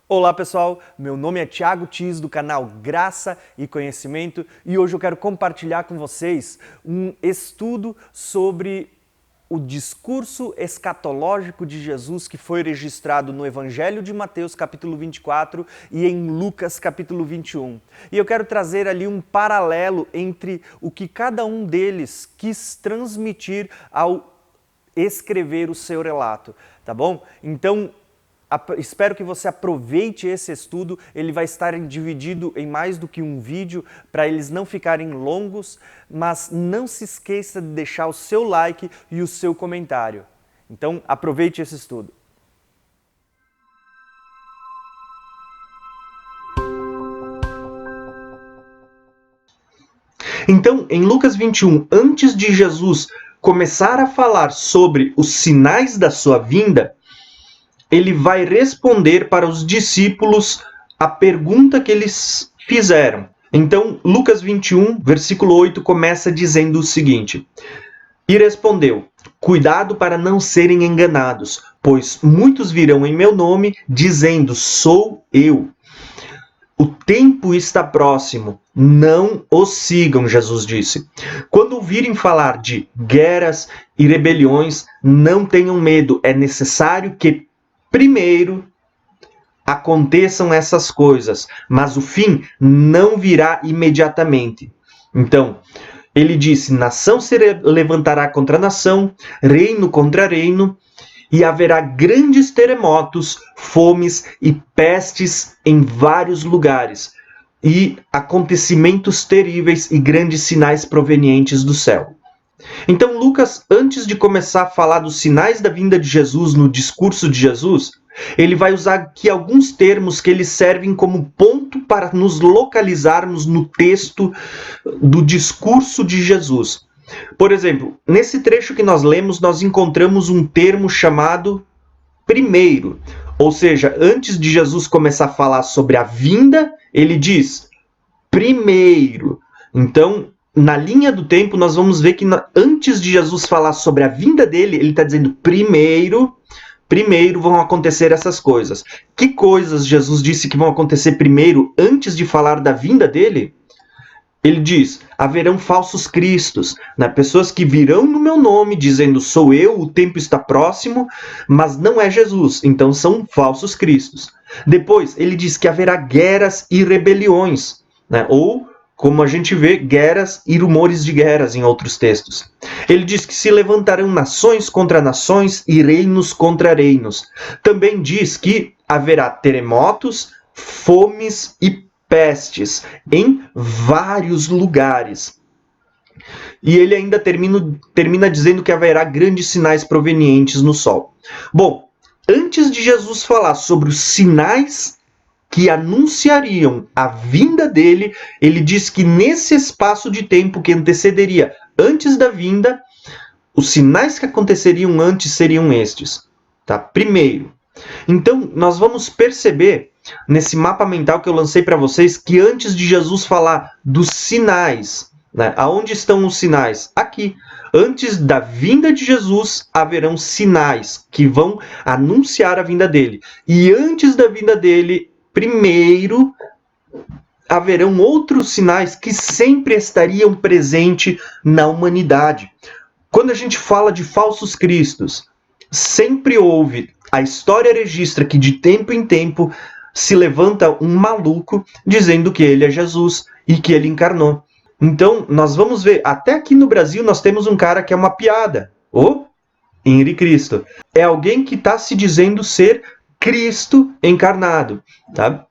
Olá pessoal, meu nome é Thiago Tis do canal Graça e Conhecimento e hoje eu quero compartilhar com vocês um estudo sobre o discurso escatológico de Jesus que foi registrado no Evangelho de Mateus capítulo 24 e em Lucas capítulo 21. E eu quero trazer ali um paralelo entre o que cada um deles quis transmitir ao escrever o seu relato, tá bom? Então, espero que você aproveite esse estudo, ele vai estar dividido em mais do que um vídeo para eles não ficarem longos, mas não se esqueça de deixar o seu like e o seu comentário. Então aproveite esse estudo. Então, em Lucas 21, antes de Jesus começar a falar sobre os sinais da sua vinda, ele vai responder para os discípulos a pergunta que eles fizeram. Então, Lucas 21, versículo 8, começa dizendo o seguinte: E respondeu: Cuidado para não serem enganados, pois muitos virão em meu nome, dizendo: Sou eu. O tempo está próximo, não os sigam, Jesus disse. Quando ouvirem falar de guerras e rebeliões, não tenham medo, é necessário que primeiro aconteçam essas coisas, mas o fim não virá imediatamente. Então, ele disse: nação se levantará contra nação, reino contra reino, e haverá grandes terremotos, fomes e pestes em vários lugares, e acontecimentos terríveis e grandes sinais provenientes do céu. Então, Lucas, antes de começar a falar dos sinais da vinda de Jesus no discurso de Jesus, ele vai usar aqui alguns termos que eles servem como ponto para nos localizarmos no texto do discurso de Jesus. Por exemplo, nesse trecho que nós lemos, nós encontramos um termo chamado primeiro. Ou seja, antes de Jesus começar a falar sobre a vinda, ele diz primeiro. Então, na linha do tempo, nós vamos ver que antes de Jesus falar sobre a vinda dele, ele está dizendo primeiro vão acontecer essas coisas. Que coisas Jesus disse que vão acontecer primeiro antes de falar da vinda dele? Ele diz: haverão falsos cristos, né? Pessoas que virão no meu nome dizendo sou eu, o tempo está próximo, mas não é Jesus, então são falsos cristos. Depois ele diz que haverá guerras e rebeliões, né? Ou, como a gente vê, guerras e rumores de guerras em outros textos. Ele diz que se levantarão nações contra nações e reinos contra reinos. Também diz que haverá terremotos, fomes e pestes em vários lugares. E ele ainda termina dizendo que haverá grandes sinais provenientes no sol. Bom, antes de Jesus falar sobre os sinais que anunciariam a vinda dele, ele diz que nesse espaço de tempo que antecederia antes da vinda, os sinais que aconteceriam antes seriam estes. Tá? Primeiro, então nós vamos perceber nesse mapa mental que eu lancei para vocês que antes de Jesus falar dos sinais, né? Aonde estão os sinais? Aqui. Antes da vinda de Jesus, haverão sinais que vão anunciar a vinda dele. E antes da vinda dele, primeiro, haverão outros sinais que sempre estariam presentes na humanidade. Quando a gente fala de falsos cristos, sempre houve, a história registra que de tempo em tempo se levanta um maluco dizendo que ele é Jesus e que ele encarnou. Então, nós vamos ver, até aqui no Brasil nós temos um cara que é uma piada, o Henri Cristo. É alguém que está se dizendo ser Cristo encarnado, tá?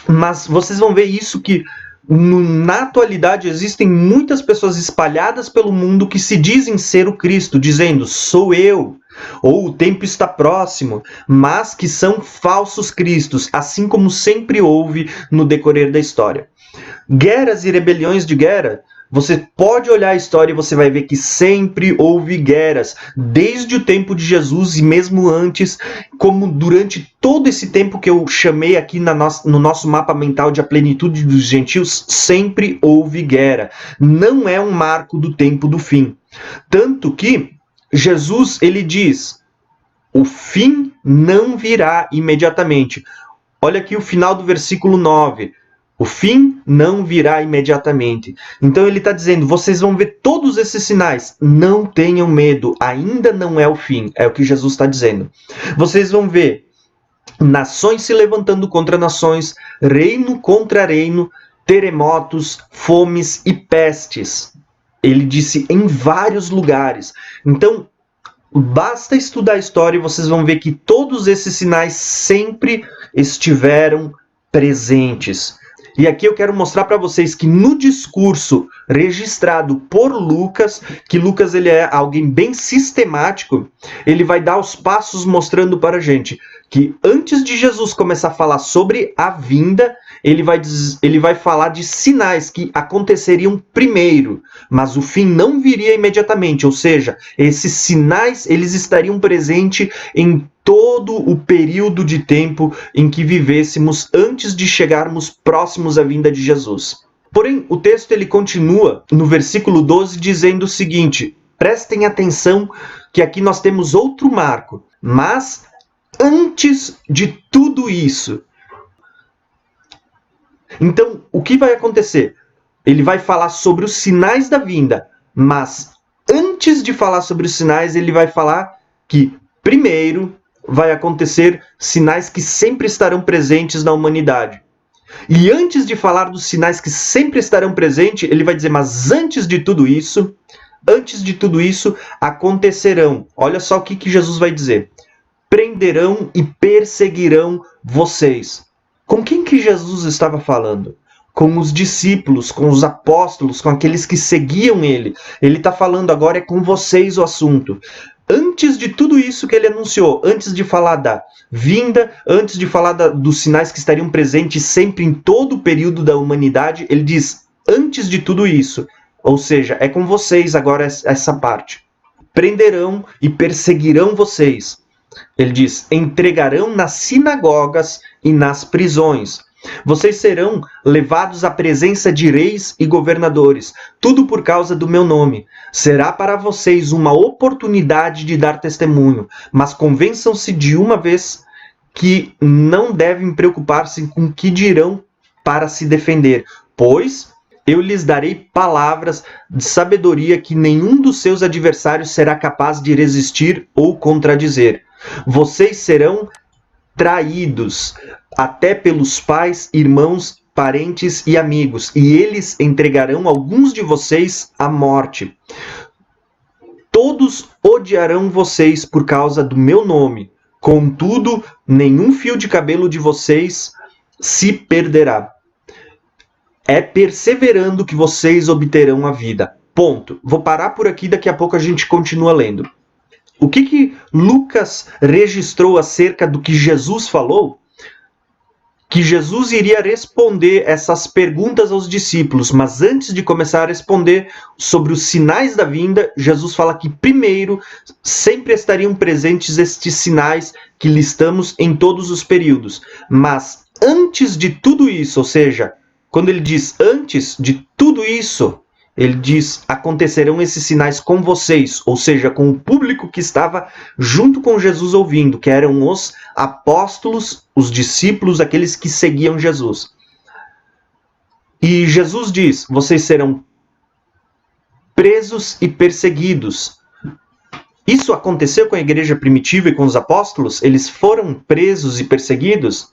Mas vocês vão ver isso que na atualidade existem muitas pessoas espalhadas pelo mundo que se dizem ser o Cristo, dizendo sou eu, ou o tempo está próximo, mas que são falsos cristos, assim como sempre houve no decorrer da história. Guerras e rebeliões de guerra, você pode olhar a história e você vai ver que sempre houve guerras, desde o tempo de Jesus e mesmo antes, como durante todo esse tempo que eu chamei aqui no nosso mapa mental de A Plenitude dos Gentios, sempre houve guerra. Não é um marco do tempo do fim. Tanto que Jesus, ele diz, o fim não virá imediatamente. Olha aqui o final do versículo 9. O fim não virá imediatamente. Então ele está dizendo, vocês vão ver todos esses sinais. Não tenham medo, ainda não é o fim. É o que Jesus está dizendo. Vocês vão ver nações se levantando contra nações, reino contra reino, terremotos, fomes e pestes. Ele disse em vários lugares. Então, basta estudar a história e vocês vão ver que todos esses sinais sempre estiveram presentes. E aqui eu quero mostrar para vocês que no discurso registrado por Lucas, que Lucas ele é alguém bem sistemático, ele vai dar os passos mostrando para a gente que antes de Jesus começar a falar sobre a vinda, ele vai falar de sinais que aconteceriam primeiro, mas o fim não viria imediatamente, ou seja, esses sinais eles estariam presentes em todo o período de tempo em que vivêssemos antes de chegarmos próximos à vinda de Jesus. Porém, o texto ele continua no versículo 12 dizendo o seguinte, prestem atenção que aqui nós temos outro marco, mas antes de tudo isso. Então, o que vai acontecer? Ele vai falar sobre os sinais da vinda, mas antes de falar sobre os sinais, ele vai falar que primeiro vai acontecer sinais que sempre estarão presentes na humanidade. E antes de falar dos sinais que sempre estarão presentes, ele vai dizer, mas antes de tudo isso acontecerão. Olha só o que Jesus vai dizer. Prenderão e perseguirão vocês. Com quem que Jesus estava falando? Com os discípulos, com os apóstolos, com aqueles que seguiam ele. Ele está falando agora é com vocês o assunto. Antes de tudo isso que ele anunciou, antes de falar da vinda, antes de falar dos sinais que estariam presentes sempre em todo o período da humanidade, ele diz, antes de tudo isso, ou seja, é com vocês agora essa parte. Prenderão e perseguirão vocês. Ele diz, entregarão nas sinagogas e nas prisões. Vocês serão levados à presença de reis e governadores, tudo por causa do meu nome. Será para vocês uma oportunidade de dar testemunho, mas convençam-se de uma vez que não devem preocupar-se com o que dirão para se defender, pois eu lhes darei palavras de sabedoria que nenhum dos seus adversários será capaz de resistir ou contradizer. Vocês serão traídos até pelos pais, irmãos, parentes e amigos, e eles entregarão alguns de vocês à morte. Todos odiarão vocês por causa do meu nome. Contudo, nenhum fio de cabelo de vocês se perderá. É perseverando que vocês obterão a vida. Ponto. Vou parar por aqui, daqui a pouco a gente continua lendo. O que Lucas registrou acerca do que Jesus falou? Que Jesus iria responder essas perguntas aos discípulos, mas antes de começar a responder sobre os sinais da vinda, Jesus fala que primeiro sempre estariam presentes estes sinais que listamos em todos os períodos. Mas antes de tudo isso, ou seja, quando ele diz antes de tudo isso, ele diz, acontecerão esses sinais com vocês, ou seja, com o público que estava junto com Jesus ouvindo, que eram os apóstolos, os discípulos, aqueles que seguiam Jesus. E Jesus diz, vocês serão presos e perseguidos. Isso aconteceu com a igreja primitiva e com os apóstolos? Eles foram presos e perseguidos,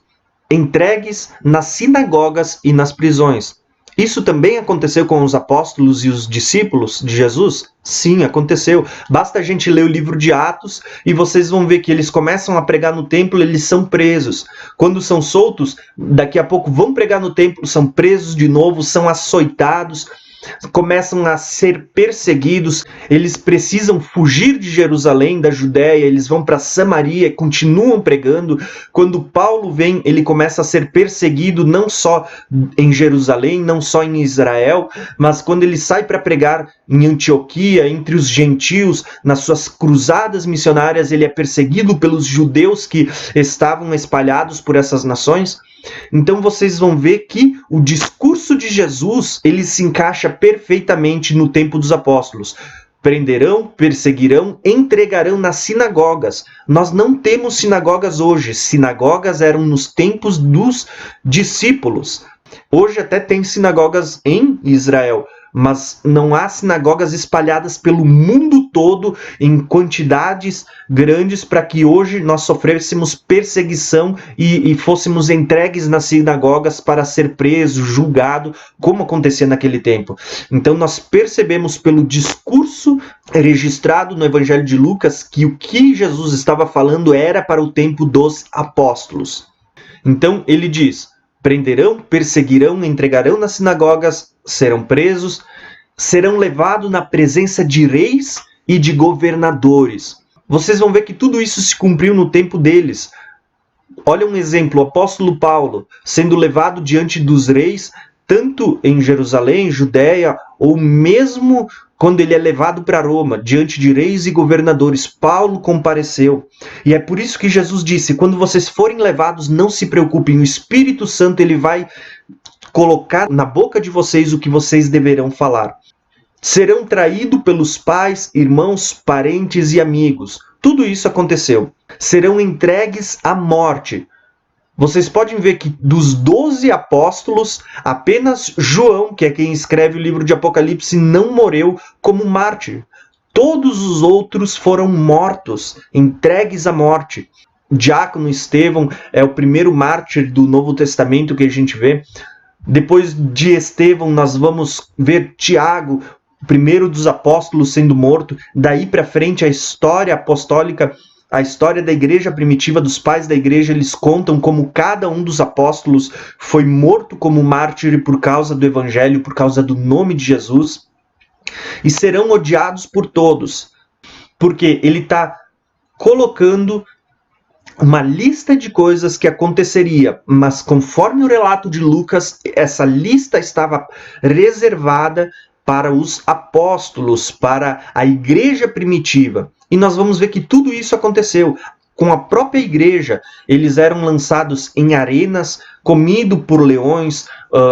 entregues nas sinagogas e nas prisões. Isso também aconteceu com os apóstolos e os discípulos de Jesus? Sim, aconteceu. Basta a gente ler o livro de Atos e vocês vão ver que eles começam a pregar no templo, eles são presos. Quando são soltos, daqui a pouco vão pregar no templo, são presos de novo, são açoitados, começam a ser perseguidos, eles precisam fugir de Jerusalém, da Judéia, eles vão para Samaria e continuam pregando. Quando Paulo vem, ele começa a ser perseguido não só em Jerusalém, não só em Israel, mas quando ele sai para pregar em Antioquia, entre os gentios, nas suas cruzadas missionárias, ele é perseguido pelos judeus que estavam espalhados por essas nações. Então vocês vão ver que o discurso de Jesus, ele se encaixa perfeitamente no tempo dos apóstolos. prenderão, perseguirão, entregarão nas sinagogas. Nós não temos sinagogas hoje. Sinagogas eram nos tempos dos discípulos. Hoje até tem sinagogas em Israel, mas não há sinagogas espalhadas pelo mundo todo em quantidades grandes para que hoje nós sofrêssemos perseguição e fôssemos entregues nas sinagogas para ser preso, julgado, como acontecia naquele tempo. Então nós percebemos pelo discurso registrado no Evangelho de Lucas que o que Jesus estava falando era para o tempo dos apóstolos. Então ele diz: prenderão, perseguirão, entregarão nas sinagogas, serão presos, serão levados na presença de reis e de governadores. Vocês vão ver que tudo isso se cumpriu no tempo deles. Olha um exemplo, o apóstolo Paulo sendo levado diante dos reis, tanto em Jerusalém, Judéia, ou mesmo quando ele é levado para Roma, diante de reis e governadores. Paulo compareceu. E é por isso que Jesus disse: quando vocês forem levados, não se preocupem, o Espírito Santo ele vai colocar na boca de vocês o que vocês deverão falar. Serão traídos pelos pais, irmãos, parentes e amigos. Tudo isso aconteceu. Serão entregues à morte. Vocês podem ver que dos 12 apóstolos, apenas João, que é quem escreve o livro de Apocalipse, não morreu como mártir. Todos os outros foram mortos, entregues à morte. Diácono Estevão é o primeiro mártir do Novo Testamento que a gente vê. Depois de Estevão, nós vamos ver Tiago, o primeiro dos apóstolos, sendo morto. Daí para frente, a história apostólica, a história da igreja primitiva, dos pais da igreja, eles contam como cada um dos apóstolos foi morto como mártir por causa do evangelho, por causa do nome de Jesus. E serão odiados por todos, porque ele está colocando uma lista de coisas que aconteceria, mas conforme o relato de Lucas, essa lista estava reservada para os apóstolos, para a igreja primitiva. E nós vamos ver que tudo isso aconteceu. Com a própria igreja, eles eram lançados em arenas, comidos por leões,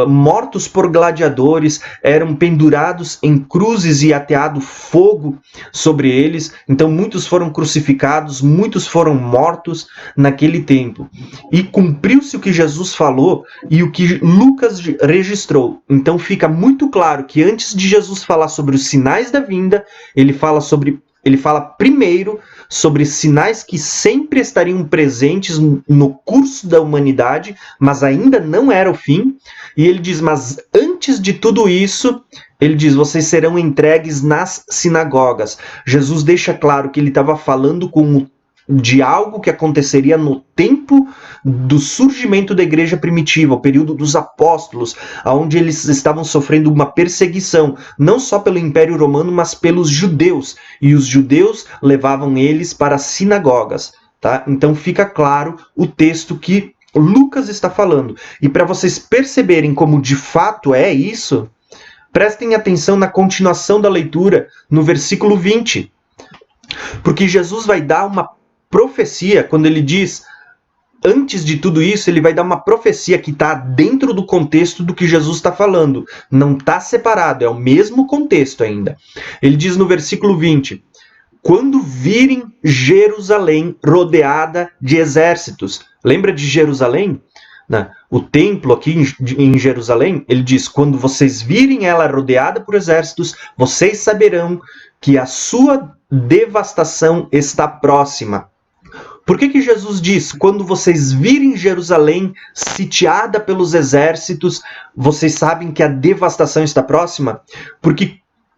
mortos por gladiadores, eram pendurados em cruzes e ateado fogo sobre eles. Então muitos foram crucificados, muitos foram mortos naquele tempo. E cumpriu-se o que Jesus falou e o que Lucas registrou. Então fica muito claro que antes de Jesus falar sobre os sinais da vinda, ele fala primeiro sobre sinais que sempre estariam presentes no curso da humanidade, mas ainda não era o fim. E ele diz, mas antes de tudo isso, ele diz, vocês serão entregues nas sinagogas. Jesus deixa claro que ele estava falando de algo que aconteceria no tempo do surgimento da igreja primitiva, o período dos apóstolos, onde eles estavam sofrendo uma perseguição, não só pelo Império Romano, mas pelos judeus, e os judeus levavam eles para as sinagogas. Tá? Então fica claro o texto que Lucas está falando. E para vocês perceberem como de fato é isso, prestem atenção na continuação da leitura, no versículo 20. Porque Jesus vai dar uma profecia, quando ele diz, antes de tudo isso, ele vai dar uma profecia que está dentro do contexto do que Jesus está falando. Não está separado, é o mesmo contexto ainda. Ele diz no versículo 20, quando virem Jerusalém rodeada de exércitos. Lembra de Jerusalém? O templo aqui em Jerusalém, ele diz, quando vocês virem ela rodeada por exércitos, vocês saberão que a sua devastação está próxima. Por que Jesus diz, quando vocês virem Jerusalém sitiada pelos exércitos, vocês sabem que a devastação está próxima? Porque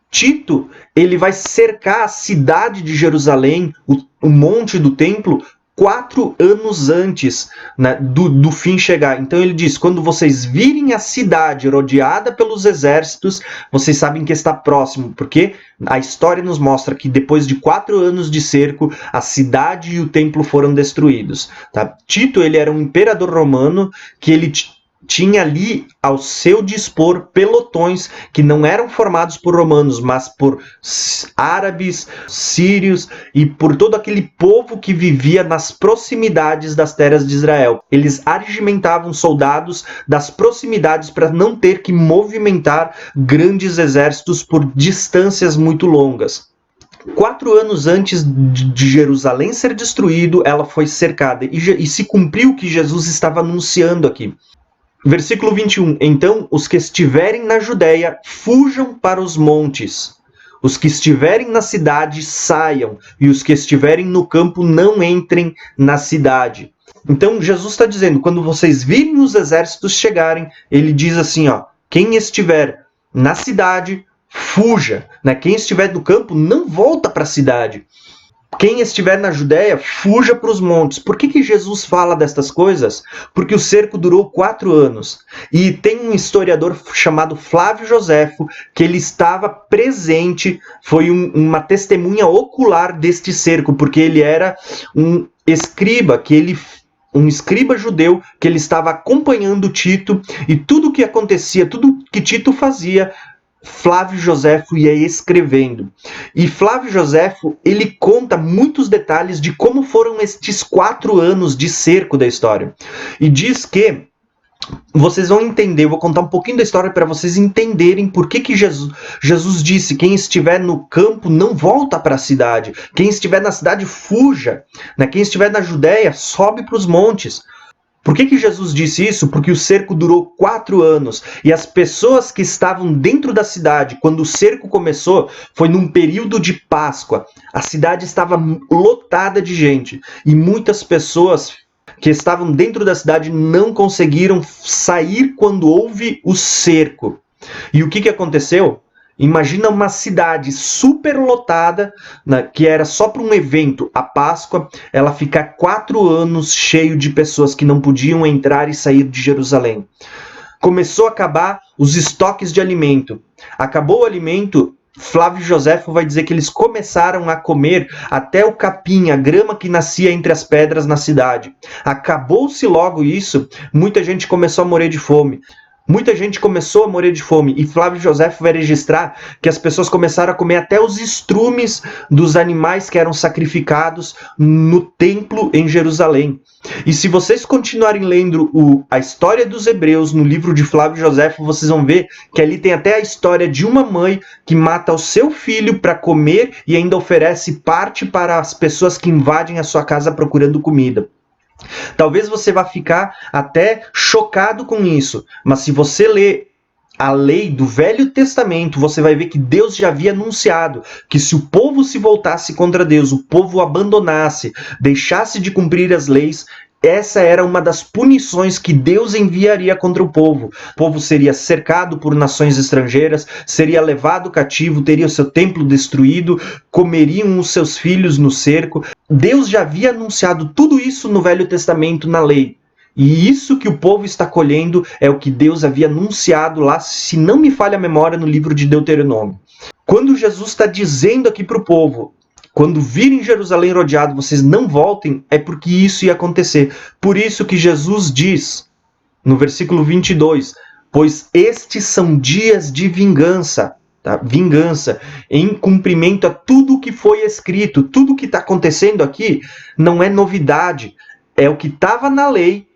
Tito, ele vai cercar a cidade de Jerusalém, o monte do templo, 4 anos antes, né, do fim chegar. Então ele diz, quando vocês virem a cidade rodeada pelos exércitos, vocês sabem que está próximo, porque a história nos mostra que depois de 4 anos de cerco, a cidade e o templo foram destruídos. Tá? Tito, ele era um imperador romano que ele tinha ali ao seu dispor pelotões que não eram formados por romanos, mas por árabes, sírios e por todo aquele povo que vivia nas proximidades das terras de Israel. Eles arregimentavam soldados das proximidades para não ter que movimentar grandes exércitos por distâncias muito longas. 4 anos antes de Jerusalém ser destruído, ela foi cercada. E se cumpriu o que Jesus estava anunciando aqui. Versículo 21. Então, os que estiverem na Judéia, fujam para os montes. Os que estiverem na cidade, saiam. E os que estiverem no campo, não entrem na cidade. Então, Jesus está dizendo, quando vocês virem os exércitos chegarem, ele diz assim, ó, quem estiver na cidade, fuja. Né? Quem estiver no campo, não volta para a cidade. Quem estiver na Judéia, fuja para os montes. Por que Jesus fala destas coisas? Porque o cerco durou 4 anos. E tem um historiador chamado Flávio Joséfo, que ele estava presente, foi uma testemunha ocular deste cerco, porque ele era um escriba, um escriba judeu, que ele estava acompanhando Tito, e tudo o que acontecia, tudo que Tito fazia, Flávio Joséfo ia escrevendo. E Flávio Joséfo, ele conta muitos detalhes de como foram estes 4 anos de cerco da história. E diz que, vocês vão entender, eu vou contar um pouquinho da história para vocês entenderem por que Jesus disse, quem estiver no campo não volta para a cidade, quem estiver na cidade fuja, né? Quem estiver na Judéia sobe para os montes. Por que Jesus disse isso? Porque o cerco durou 4 anos e as pessoas que estavam dentro da cidade, quando o cerco começou, foi num período de Páscoa. A cidade estava lotada de gente e muitas pessoas que estavam dentro da cidade não conseguiram sair quando houve o cerco. E o que aconteceu? Imagina uma cidade super lotada, né, que era só para um evento, a Páscoa, ela ficar 4 anos cheio de pessoas que não podiam entrar e sair de Jerusalém. Começou a acabar os estoques de alimento. Acabou o alimento, Flávio Joséfo vai dizer que eles começaram a comer até o capim, a grama que nascia entre as pedras na cidade. Acabou-se logo isso, muita gente começou a morrer de fome. Muita gente começou a morrer de fome e Flávio Joséfo vai registrar que as pessoas começaram a comer até os estrumes dos animais que eram sacrificados no templo em Jerusalém. E se vocês continuarem lendo a história dos Hebreus no livro de Flávio Joséfo, vocês vão ver que ali tem até a história de uma mãe que mata o seu filho para comer e ainda oferece parte para as pessoas que invadem a sua casa procurando comida. Talvez você vá ficar até chocado com isso, mas se você ler a lei do Velho Testamento, você vai ver que Deus já havia anunciado que se o povo se voltasse contra Deus, o povo o abandonasse, deixasse de cumprir as leis, essa era uma das punições que Deus enviaria contra o povo. O povo seria cercado por nações estrangeiras, seria levado cativo, teria o seu templo destruído, comeriam os seus filhos no cerco. Deus já havia anunciado tudo isso no Velho Testamento, na lei. E isso que o povo está colhendo é o que Deus havia anunciado lá, se não me falha a memória, no livro de Deuteronômio. Quando Jesus está dizendo aqui para o povo, quando virem Jerusalém rodeado, vocês não voltem, é porque isso ia acontecer. Por isso que Jesus diz, no versículo 22, pois estes são dias de vingança, tá? Vingança, em cumprimento a tudo o que foi escrito. Tudo o que está acontecendo aqui não é novidade, é o que estava na lei,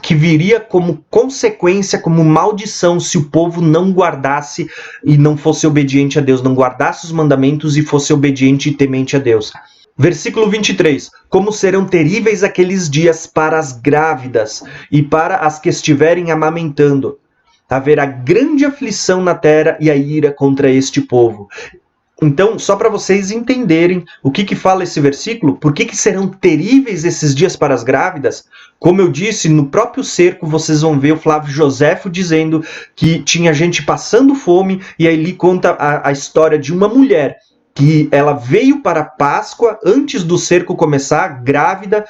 que viria como consequência, como maldição, se o povo não guardasse e não fosse obediente a Deus, não guardasse os mandamentos e fosse obediente e temente a Deus. Versículo 23. Como serão terríveis aqueles dias para as grávidas e para as que estiverem amamentando. Haverá grande aflição na terra e a ira contra este povo. Então, só para vocês entenderem o que fala esse versículo, por que serão terríveis esses dias para as grávidas? Como eu disse, no próprio cerco vocês vão ver o Flávio Joséfo dizendo que tinha gente passando fome, e aí ele conta a história de uma mulher que ela veio para a Páscoa antes do cerco começar, grávida.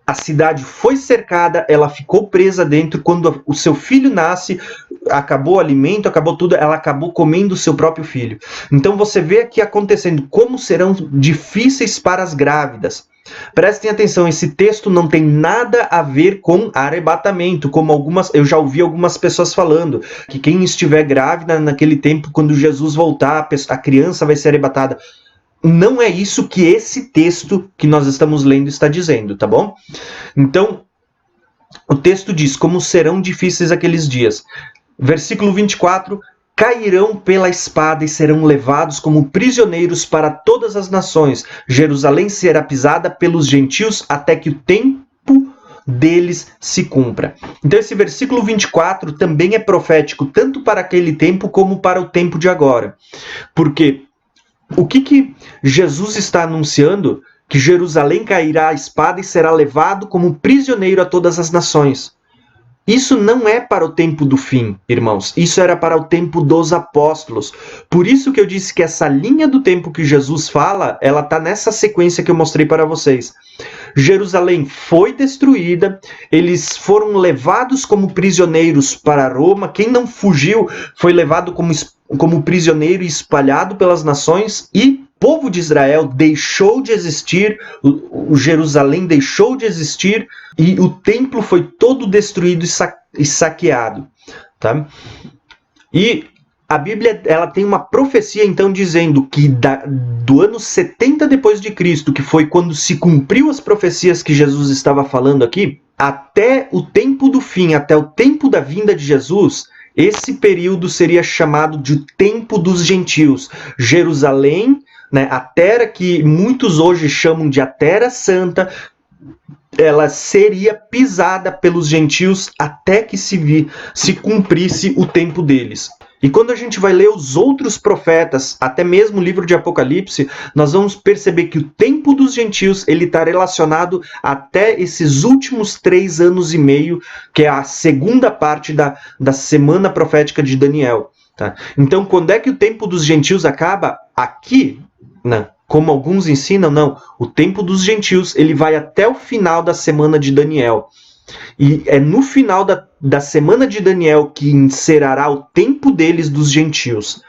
A cidade foi cercada, ela ficou presa dentro. Quando o seu filho nasce, acabou o alimento, acabou tudo, ela acabou comendo o seu próprio filho. Então você vê aqui acontecendo como serão difíceis para as grávidas. Prestem atenção, esse texto não tem nada a ver com arrebatamento, como eu já ouvi algumas pessoas falando, que quem estiver grávida naquele tempo, quando Jesus voltar, a criança vai ser arrebatada. Não é isso que esse texto que nós estamos lendo está dizendo, tá bom? Então, o texto diz como serão difíceis aqueles dias. Versículo 24, cairão pela espada e serão levados como prisioneiros para todas as nações. Jerusalém será pisada pelos gentios até que o tempo deles se cumpra. Então esse versículo 24 também é profético tanto para aquele tempo como para o tempo de agora. Porque o que Jesus está anunciando? Que Jerusalém cairá à espada e será levado como prisioneiro a todas as nações. Isso não é para o tempo do fim, irmãos. Isso era para o tempo dos apóstolos. Por isso que eu disse que essa linha do tempo que Jesus fala, ela está nessa sequência que eu mostrei para vocês. Jerusalém foi destruída, eles foram levados como prisioneiros para Roma. Quem não fugiu foi levado como prisioneiro e espalhado pelas nações, e o povo de Israel deixou de existir, o Jerusalém deixou de existir, e o templo foi todo destruído e saqueado. Tá? E a Bíblia ela tem uma profecia então dizendo que do ano 70 depois de Cristo, que foi quando se cumpriu as profecias que Jesus estava falando aqui, até o tempo do fim, até o tempo da vinda de Jesus, esse período seria chamado de tempo dos gentios. Jerusalém, né, a terra que muitos hoje chamam de a Terra Santa, ela seria pisada pelos gentios até que se cumprisse o tempo deles. E quando a gente vai ler os outros profetas, até mesmo o livro de Apocalipse, nós vamos perceber que o tempo dos gentios ele está relacionado até esses últimos 3 anos e meio, que é a segunda parte da semana profética de Daniel. Tá? Então, quando é que o tempo dos gentios acaba? Aqui, não. Como alguns ensinam, não. O tempo dos gentios ele vai até o final da semana de Daniel. E é no final da semana de Daniel que encerrará o tempo deles dos gentios.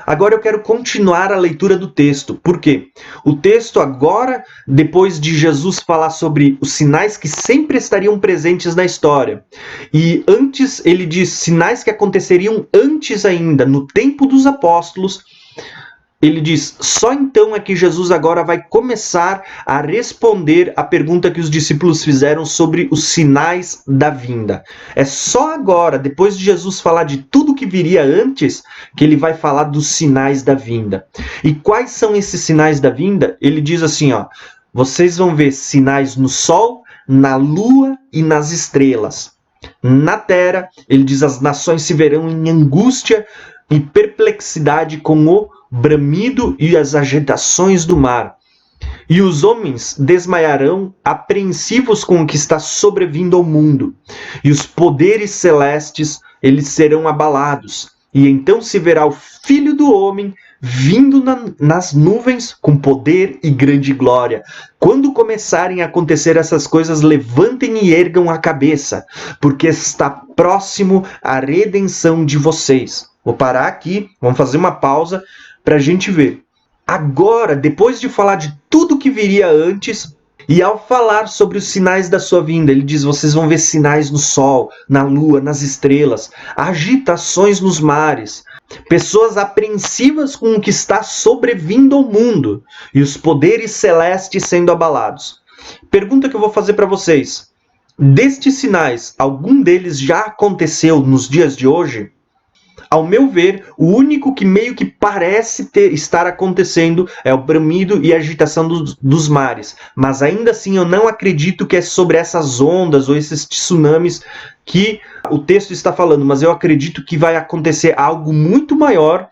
Agora eu quero continuar a leitura do texto. Por quê? O texto agora, depois de Jesus falar sobre os sinais que sempre estariam presentes na história. E antes, ele diz sinais que aconteceriam antes ainda, no tempo dos apóstolos. Ele diz, só então é que Jesus agora vai começar a responder a pergunta que os discípulos fizeram sobre os sinais da vinda. É só agora, depois de Jesus falar de tudo que viria antes, que ele vai falar dos sinais da vinda. E quais são esses sinais da vinda? Ele diz assim, ó, vocês vão ver sinais no sol, na lua e nas estrelas. Na terra, ele diz, as nações se verão em angústia e perplexidade com o bramido e as agitações do mar. E os homens desmaiarão, apreensivos com o que está sobrevindo ao mundo. E os poderes celestes, eles serão abalados. E então se verá o Filho do Homem vindo nas nuvens com poder e grande glória. Quando começarem a acontecer essas coisas, levantem e ergam a cabeça, porque está próximo a redenção de vocês. Vou parar aqui, vamos fazer uma pausa para a gente ver. Agora, depois de falar de tudo que viria antes, e ao falar sobre os sinais da sua vinda, ele diz, vocês vão ver sinais no sol, na lua, nas estrelas, agitações nos mares, pessoas apreensivas com o que está sobrevindo ao mundo, e os poderes celestes sendo abalados. Pergunta que eu vou fazer para vocês. Destes sinais, algum deles já aconteceu nos dias de hoje? Ao meu ver, o único que meio que parece estar acontecendo é o bramido e a agitação dos mares. Mas ainda assim eu não acredito que é sobre essas ondas ou esses tsunamis que o texto está falando. Mas eu acredito que vai acontecer algo muito maior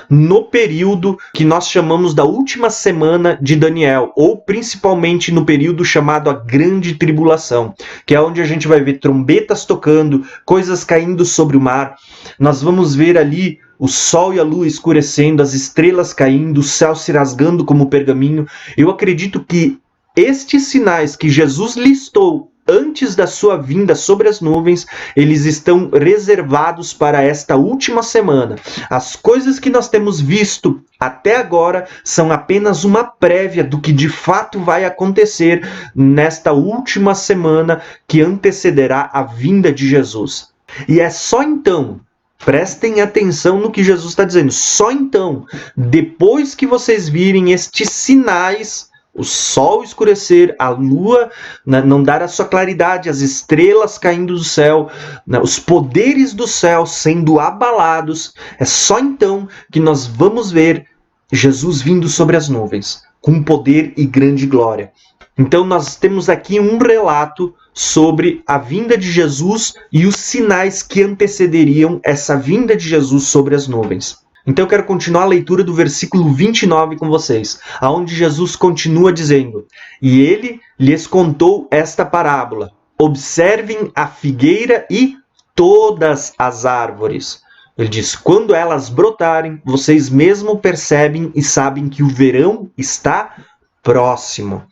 no período que nós chamamos da última semana de Daniel, ou principalmente no período chamado a Grande Tribulação, que é onde a gente vai ver trombetas tocando, coisas caindo sobre o mar. Nós vamos ver ali o sol e a lua escurecendo, as estrelas caindo, o céu se rasgando como pergaminho. Eu acredito que estes sinais que Jesus listou antes da sua vinda sobre as nuvens, eles estão reservados para esta última semana. As coisas que nós temos visto até agora são apenas uma prévia do que de fato vai acontecer nesta última semana que antecederá a vinda de Jesus. E é só então, prestem atenção no que Jesus está dizendo, só então, depois que vocês virem estes sinais o sol escurecer, a lua, né, não dar a sua claridade, as estrelas caindo do céu, né, os poderes do céu sendo abalados, é só então que nós vamos ver Jesus vindo sobre as nuvens, com poder e grande glória. Então nós temos aqui um relato sobre a vinda de Jesus e os sinais que antecederiam essa vinda de Jesus sobre as nuvens. Então eu quero continuar a leitura do versículo 29 com vocês, aonde Jesus continua dizendo: "E ele lhes contou esta parábola: observem a figueira e todas as árvores." Ele diz: "Quando elas brotarem, vocês mesmo percebem e sabem que o verão está próximo."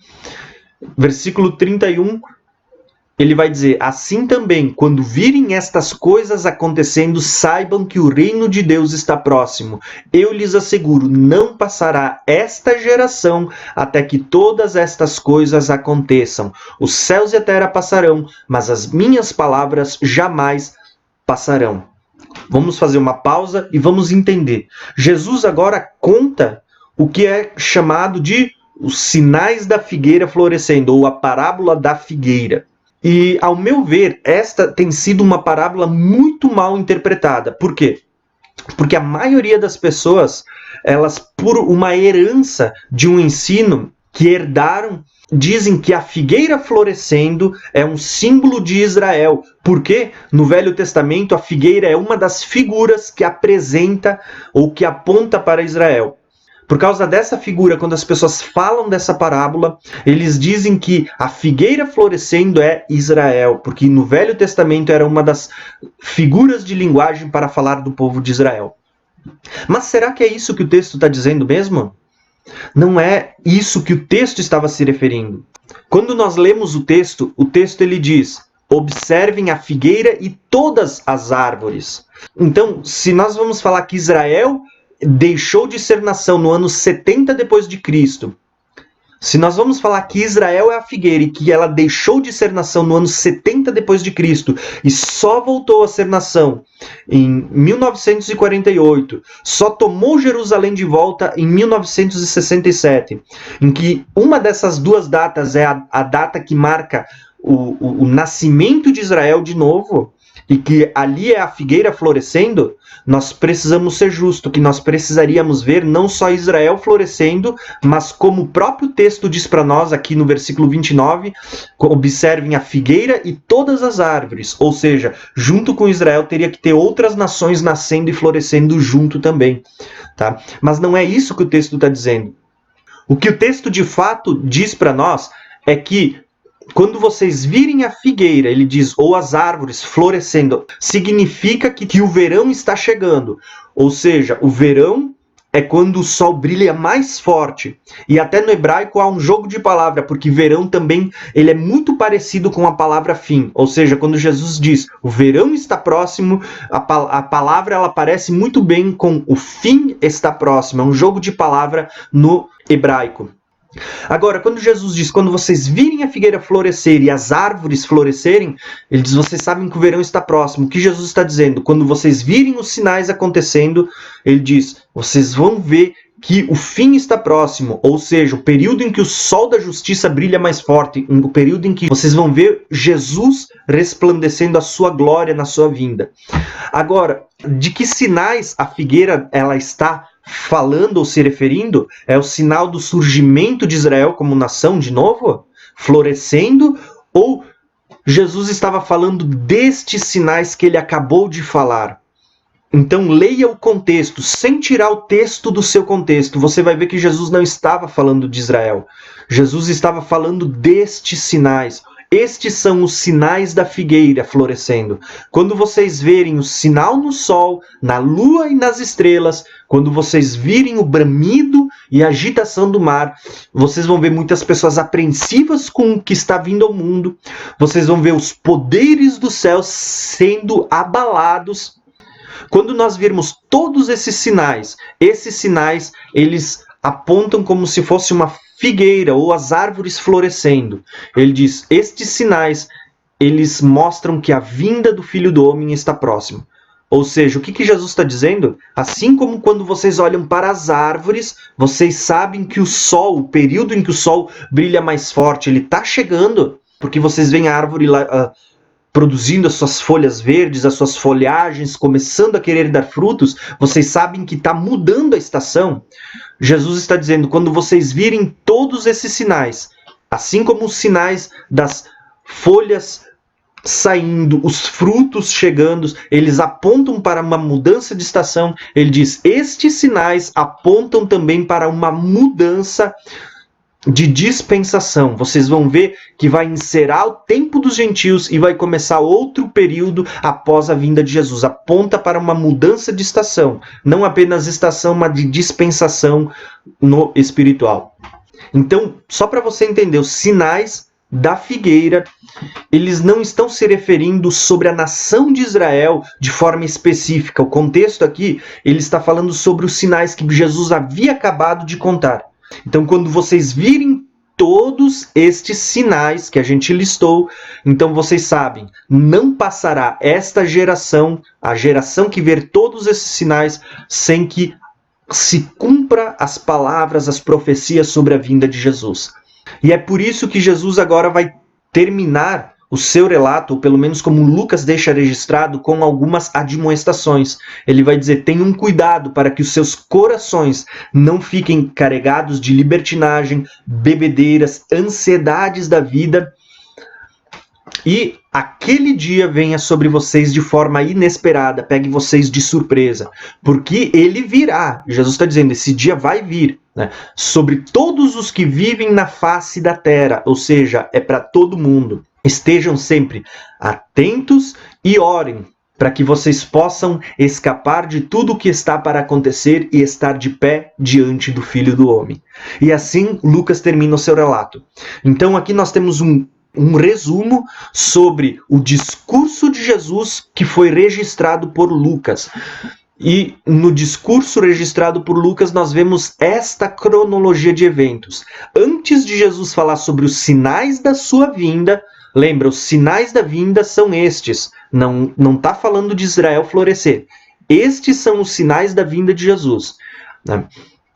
Versículo 31, ele vai dizer: "Assim também, quando virem estas coisas acontecendo, saibam que o reino de Deus está próximo. Eu lhes asseguro, não passará esta geração até que todas estas coisas aconteçam. Os céus e a terra passarão, mas as minhas palavras jamais passarão." Vamos fazer uma pausa e vamos entender. Jesus agora conta o que é chamado de os sinais da figueira florescendo, ou a parábola da figueira. E, ao meu ver, esta tem sido uma parábola muito mal interpretada. Por quê? Porque a maioria das pessoas, elas, por uma herança de um ensino que herdaram, dizem que a figueira florescendo é um símbolo de Israel. Porque no Velho Testamento a figueira é uma das figuras que apresenta ou que aponta para Israel. Por causa dessa figura, quando as pessoas falam dessa parábola, eles dizem que a figueira florescendo é Israel, porque no Velho Testamento era uma das figuras de linguagem para falar do povo de Israel. Mas será que é isso que o texto está dizendo mesmo? Não é isso que o texto estava se referindo. Quando nós lemos o texto ele diz: observem a figueira e todas as árvores. Então, se nós vamos falar que Israel deixou de ser nação no ano 70 depois de Cristo, se nós vamos falar que Israel é a figueira e que ela deixou de ser nação no ano 70 depois de Cristo e só voltou a ser nação em 1948, só tomou Jerusalém de volta em 1967, em que uma dessas duas datas é a data que marca o nascimento de Israel de novo, e que ali é a figueira florescendo, nós precisamos ser justos, que nós precisaríamos ver não só Israel florescendo, mas como o próprio texto diz para nós aqui no versículo 29, observem a figueira e todas as árvores, ou seja, junto com Israel teria que ter outras nações nascendo e florescendo junto também, tá? Mas não é isso que o texto está dizendo. O que o texto de fato diz para nós é que quando vocês virem a figueira, ele diz, ou as árvores florescendo, significa que o verão está chegando. Ou seja, o verão é quando o sol brilha mais forte. E até no hebraico há um jogo de palavra, porque verão também ele é muito parecido com a palavra fim. Ou seja, quando Jesus diz, o verão está próximo, a palavra ela parece muito bem com o fim está próximo. É um jogo de palavra no hebraico. Agora, quando Jesus diz, quando vocês virem a figueira florescer e as árvores florescerem, ele diz, vocês sabem que o verão está próximo. O que Jesus está dizendo? Quando vocês virem os sinais acontecendo, ele diz, vocês vão ver que o fim está próximo, ou seja, o período em que o sol da justiça brilha mais forte, o período em que vocês vão ver Jesus resplandecendo a sua glória na sua vinda. Agora, de que sinais a figueira ela está falando ou se referindo? É o sinal do surgimento de Israel como nação de novo? Florescendo? Ou Jesus estava falando destes sinais que ele acabou de falar? Então leia o contexto, sem tirar o texto do seu contexto. Você vai ver que Jesus não estava falando de Israel. Jesus estava falando destes sinais. Estes são os sinais da figueira florescendo. Quando vocês verem o sinal no sol, na lua e nas estrelas, quando vocês virem o bramido e a agitação do mar, vocês vão ver muitas pessoas apreensivas com o que está vindo ao mundo. Vocês vão ver os poderes do céu sendo abalados. Quando nós virmos todos esses sinais, eles apontam como se fosse uma figueira ou as árvores florescendo. Ele diz, estes sinais, eles mostram que a vinda do Filho do Homem está próximo. Ou seja, o que Jesus está dizendo? Assim como quando vocês olham para as árvores, vocês sabem que o sol, o período em que o sol brilha mais forte, ele está chegando, porque vocês veem a árvore lá, produzindo as suas folhas verdes, as suas folhagens, começando a querer dar frutos, vocês sabem que está mudando a estação. Jesus está dizendo, quando vocês virem todos esses sinais, assim como os sinais das folhas saindo, os frutos chegando, eles apontam para uma mudança de estação. Ele diz, estes sinais apontam também para uma mudança de dispensação. Vocês vão ver que vai encerrar o tempo dos gentios e vai começar outro período após a vinda de Jesus. Aponta para uma mudança de estação, não apenas estação, mas de dispensação no espiritual. Então, só para você entender, os sinais da figueira, eles não estão se referindo sobre a nação de Israel de forma específica. O contexto aqui, ele está falando sobre os sinais que Jesus havia acabado de contar. Então, quando vocês virem todos estes sinais que a gente listou, então vocês sabem, não passará esta geração, a geração que ver todos esses sinais, sem que se cumpra as palavras, as profecias sobre a vinda de Jesus. E é por isso que Jesus agora vai terminar o seu relato, ou pelo menos como Lucas deixa registrado, com algumas admoestações. Ele vai dizer, tenham cuidado para que os seus corações não fiquem carregados de libertinagem, bebedeiras, ansiedades da vida, e aquele dia venha sobre vocês de forma inesperada, pegue vocês de surpresa, porque ele virá. Jesus está dizendo, esse dia vai vir, né, sobre todos os que vivem na face da terra, ou seja, é para todo mundo. Estejam sempre atentos e orem, para que vocês possam escapar de tudo o que está para acontecer e estar de pé diante do Filho do Homem. E assim Lucas termina o seu relato. Então aqui nós temos um resumo sobre o discurso de Jesus que foi registrado por Lucas. E no discurso registrado por Lucas nós vemos esta cronologia de eventos. Antes de Jesus falar sobre os sinais da sua vinda, lembra, os sinais da vinda são estes. Não está falando de Israel florescer. Estes são os sinais da vinda de Jesus.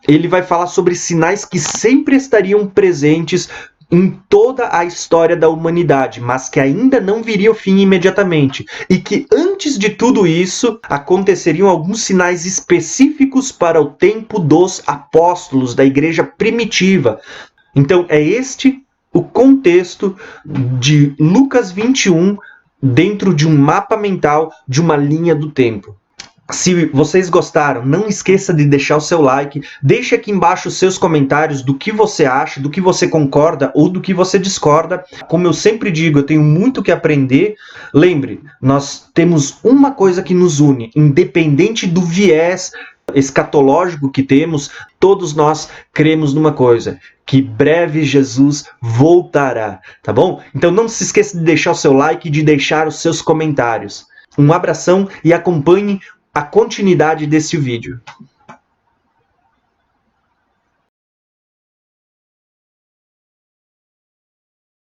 Ele vai falar sobre sinais que sempre estariam presentes em toda a história da humanidade, mas que ainda não viria o fim imediatamente. E que antes de tudo isso, aconteceriam alguns sinais específicos para o tempo dos apóstolos, da igreja primitiva. Então é este o contexto de Lucas 21 dentro de um mapa mental de uma linha do tempo. Se vocês gostaram, não esqueça de deixar o seu like, deixe aqui embaixo os seus comentários do que você acha, do que você concorda ou do que você discorda. Como eu sempre digo, eu tenho muito que aprender. Lembre, nós temos uma coisa que nos une, independente do viés escatológico que temos, todos nós cremos numa coisa, que breve Jesus voltará, tá bom? Então não se esqueça de deixar o seu like e de deixar os seus comentários. Um abração e acompanhe a continuidade desse vídeo.